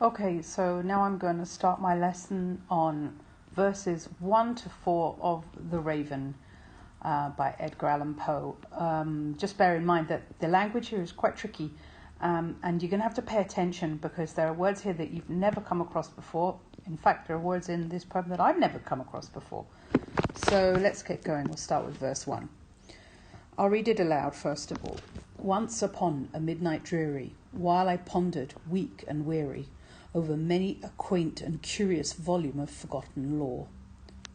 Okay, so now I'm going to start my lesson on verses 1 to 4 of The Raven by Edgar Allan Poe. Just bear in mind that the language here is quite tricky, and you're going to have to pay attention because there are words here that you've never come across before. In fact, there are words in this poem that I've never come across before. So let's get going. We'll start with verse 1. I'll read it aloud first of all. Once upon a midnight dreary, while I pondered, weak and weary, over many a quaint and curious volume of forgotten lore,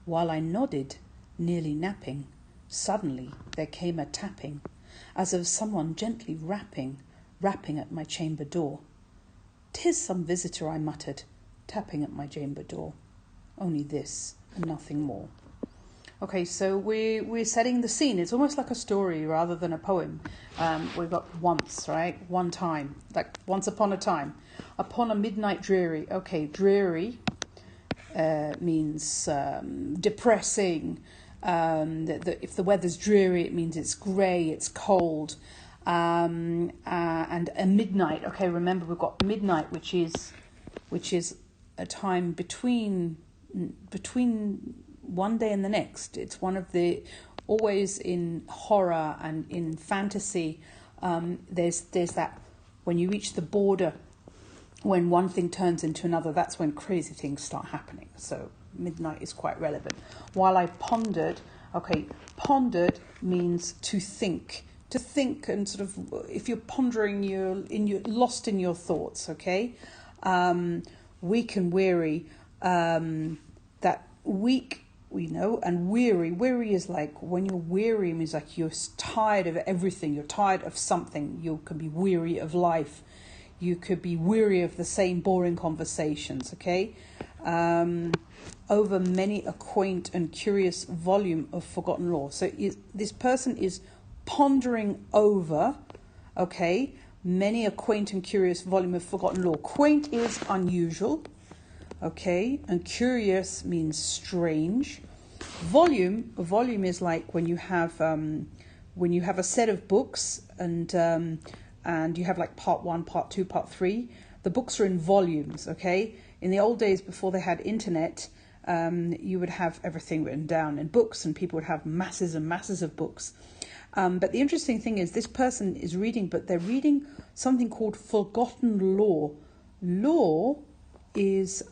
while I nodded, nearly napping, suddenly there came a tapping, as of someone gently rapping at my chamber door. "'Tis some visitor," I muttered, tapping at my chamber door. Only this and nothing more. Okay, so we're setting the scene. It's almost like a story rather than a poem. We've got once, right? One time, like once upon a time. Upon a midnight dreary. Okay, dreary means depressing. If the weather's dreary, it means it's grey, it's cold. And a midnight. Okay, remember we've got midnight, which is a time between one day and the next. It's one of the, always in horror and in fantasy, there's that, when you reach the border, when one thing turns into another, that's when crazy things start happening. So midnight is quite relevant. While I pondered, okay, pondered means to think and sort of, if you're pondering, you're lost in your thoughts, okay? Weak and weary, that weak, we know, and weary is like, when you're weary, means like you're tired of everything, you're tired of something. You could be weary of life, you could be weary of the same boring conversations, okay? Over many a quaint and curious volume of forgotten lore. So this person is pondering over, okay, many a quaint and curious volume of forgotten lore. Quaint is unusual, okay, and curious means strange. Volume is like when you have a set of books and you have like part 1, part 2, part 3. The books are in volumes, okay? In the old days before they had internet, you would have everything written down in books and people would have masses and masses of books. But the interesting thing is this person is reading, but they're reading something called forgotten lore. Lore is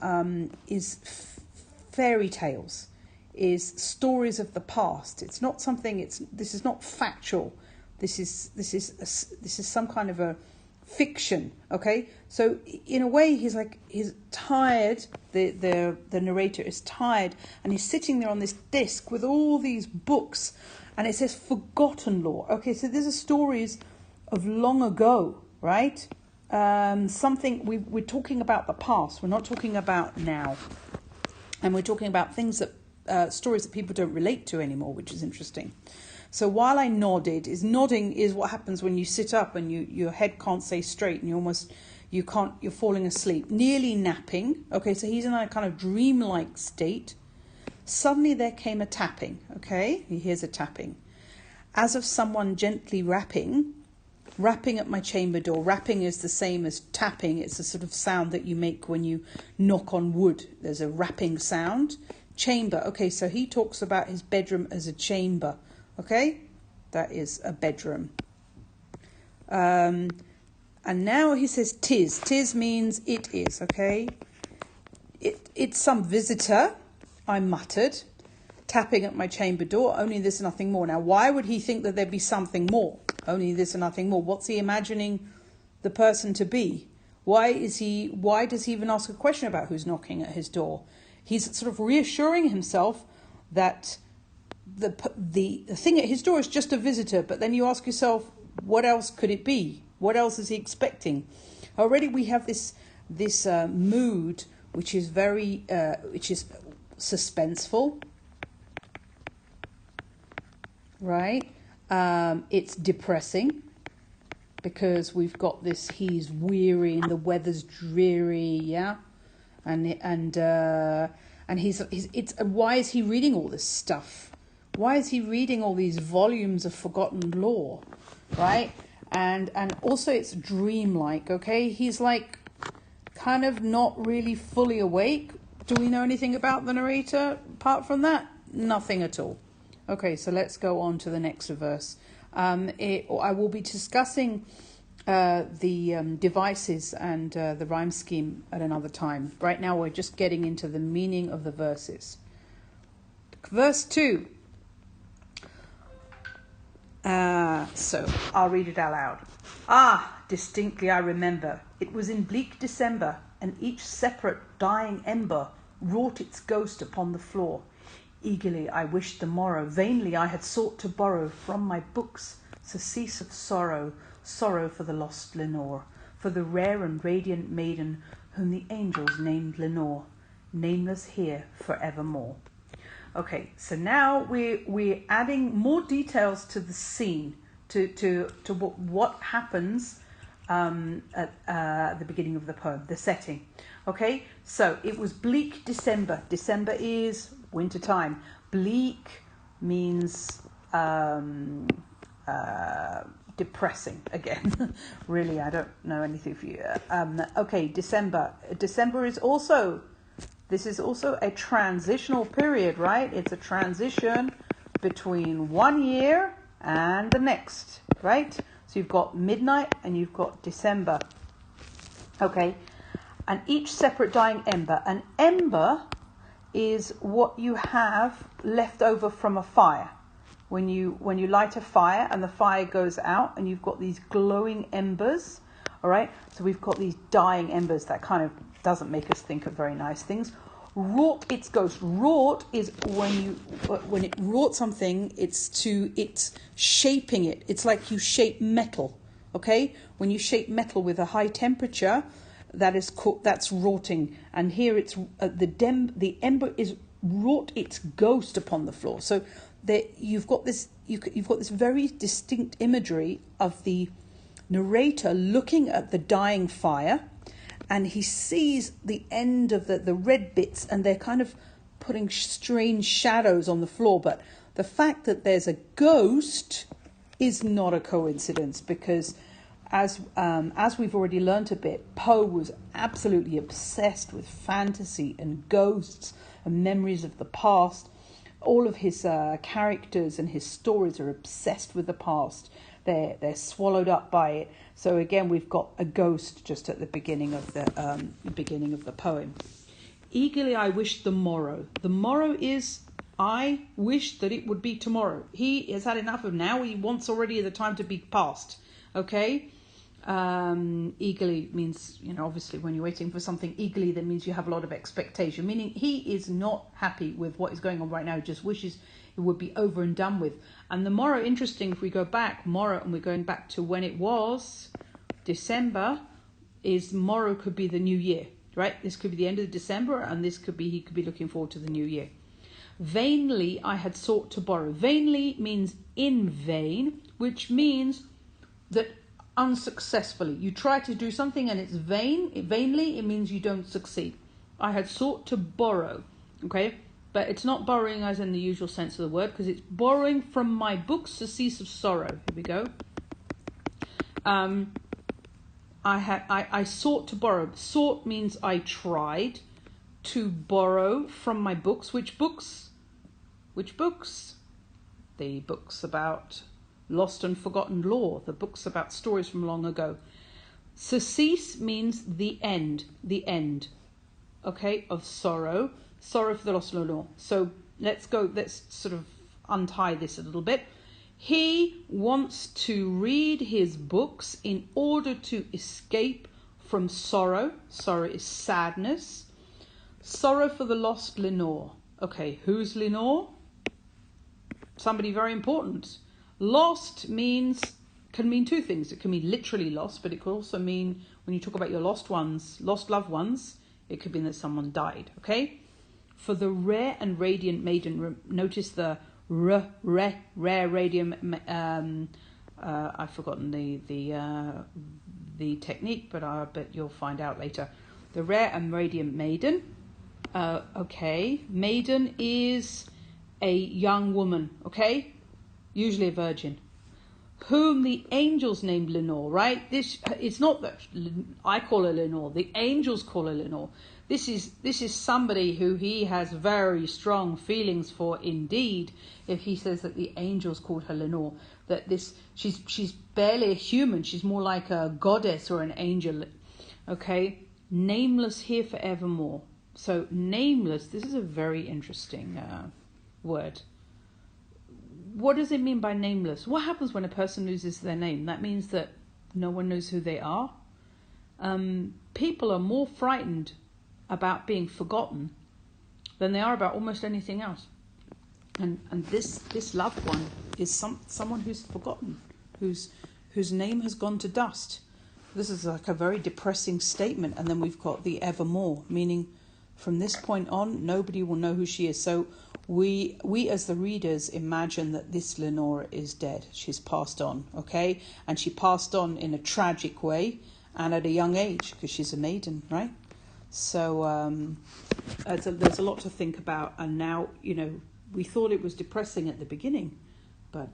fairy tales, is stories of the past. It's not something. This is not factual. This is some kind of a fiction. Okay, so in a way, he's tired. The narrator is tired, and he's sitting there on this desk with all these books, and it says forgotten lore. Okay, so these are stories of long ago, right? Something we're talking about the past. We're not talking about now, and we're talking about things that stories that people don't relate to anymore, which is interesting. So while I nodded, nodding is what happens when you sit up and your head can't stay straight and you're falling asleep, nearly napping. Okay, so he's in a kind of dreamlike state. Suddenly there came a tapping. Okay, he hears a tapping, as of someone gently rapping at my chamber door. Rapping is the same as tapping. It's a sort of sound that you make when you knock on wood. There's a rapping sound. Chamber. Okay, so he talks about his bedroom as a chamber. Okay, that is a bedroom. And now he says tis. Tis means it is, okay? It's some visitor, I muttered, tapping at my chamber door. Only this and nothing more. Now, why would he think that there'd be something more? Only this and nothing more. What's he imagining the person to be? Why does he even ask a question about who's knocking at his door? He's sort of reassuring himself that the thing at his door is just a visitor, but then you ask yourself, what else could it be? What else is he expecting? Already we have this mood which is very which is suspenseful, right? It's depressing because we've got this. He's weary and the weather's dreary, yeah, and he's why is he reading all this stuff? Why is he reading all these volumes of forgotten lore, right? And also it's dreamlike, okay? He's like kind of not really fully awake. Do we know anything about the narrator apart from that? Nothing at all. Okay, so let's go on to the next verse. I will be discussing the devices and the rhyme scheme at another time. Right now we're just getting into the meaning of the verses. Verse 2. So I'll read it out loud. Ah, distinctly I remember. It was in bleak December, and each separate dying ember wrought its ghost upon the floor. Eagerly I wished the morrow, vainly I had sought to borrow from my books surcease of sorrow, sorrow for the lost Lenore, for the rare and radiant maiden whom the angels named Lenore, nameless here forevermore. Okay, so now we're adding more details to the scene, to what happens at the beginning of the poem, the setting. Okay, so it was bleak December. December is winter time. Bleak means depressing again. Really, I don't know anything for you. Okay, December. December is also, this is also a transitional period, right? It's a transition between one year and the next, right? So you've got midnight and you've got December. Okay, and each separate dying ember. An ember is what you have left over from a fire. When you light a fire and the fire goes out and you've got these glowing embers, all right? So we've got these dying embers that kind of doesn't make us think of very nice things. Wrought its ghost. Wrought is when it wrought something, it's shaping it. It's like you shape metal, okay? When you shape metal with a high temperature, that's wroughting. And here it's the ember is wrought its ghost upon the floor. So you've got this very distinct imagery of the narrator looking at the dying fire, and he sees the end of the red bits, and they're kind of putting strange shadows on the floor. But the fact that there's a ghost is not a coincidence, because as we've already learnt a bit, Poe was absolutely obsessed with fantasy and ghosts and memories of the past. All of his characters and his stories are obsessed with the past. They're swallowed up by it. So again, we've got a ghost just at the beginning of the poem. Eagerly I wished the morrow. The morrow is, I wish that it would be tomorrow. He has had enough of now. He wants already the time to be past. Okay? Eagerly means, obviously when you're waiting for something eagerly, that means you have a lot of expectation, meaning he is not happy with what is going on right now. He just wishes it would be over and done with. And the morrow, interesting, if we go back, morrow, and we're going back to when it was December, is morrow could be the new year, right? This could be the end of December, and he could be looking forward to the new year. Vainly I had sought to borrow. Vainly means in vain, which means that unsuccessfully. You try to do something and it's vainly, it means you don't succeed. I had sought to borrow, okay? But it's not borrowing as in the usual sense of the word, because it's borrowing from my books surcease of sorrow. Here we go. I sought to borrow. Sought means I tried to borrow from my books. Which books? Which books? The books about lost and forgotten lore, the books about stories from long ago. Surcease means the end, okay, of sorrow. Sorrow for the lost lore. So let's sort of untie this a little bit. He wants to read his books in order to escape from sorrow. Sorrow is sadness. Sorrow for the lost Lenore. Okay, who's Lenore? Somebody very important. Lost can mean two things. It can mean literally lost, but it could also mean, when you talk about your lost loved ones, it could mean that someone died, okay? For the rare and radiant maiden, notice the rare, radiant, I've forgotten the technique, but you'll find out later. The rare and radiant maiden, okay, maiden is a young woman, okay? Usually a virgin. whom the angels named Lenore, right? It's not that I call her Lenore, the angels call her Lenore. This is somebody who he has very strong feelings for indeed, if he says that the angels called her Lenore, that she's barely a human, she's more like a goddess or an angel. Okay, nameless here forevermore. So nameless, this is a very interesting word. What does it mean by nameless? What happens when a person loses their name? That means that no one knows who they are. People are more frightened about being forgotten than they are about almost anything else. And this loved one is someone who's forgotten, whose name has gone to dust. This is like a very depressing statement. And then we've got the evermore, meaning from this point on, nobody will know who she is. So we as the readers imagine that this Lenore is dead. She's passed on, okay? And she passed on in a tragic way and at a young age because she's a maiden, right? So there's a lot to think about. And now, we thought it was depressing at the beginning, but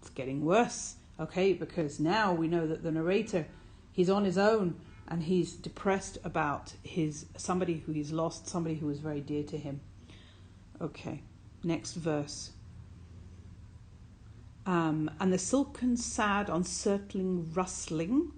it's getting worse, okay? Because now we know that the narrator, he's on his own and he's depressed about somebody who he's lost, somebody who was very dear to him. Okay, next verse. And the silken, sad, unsettling rustling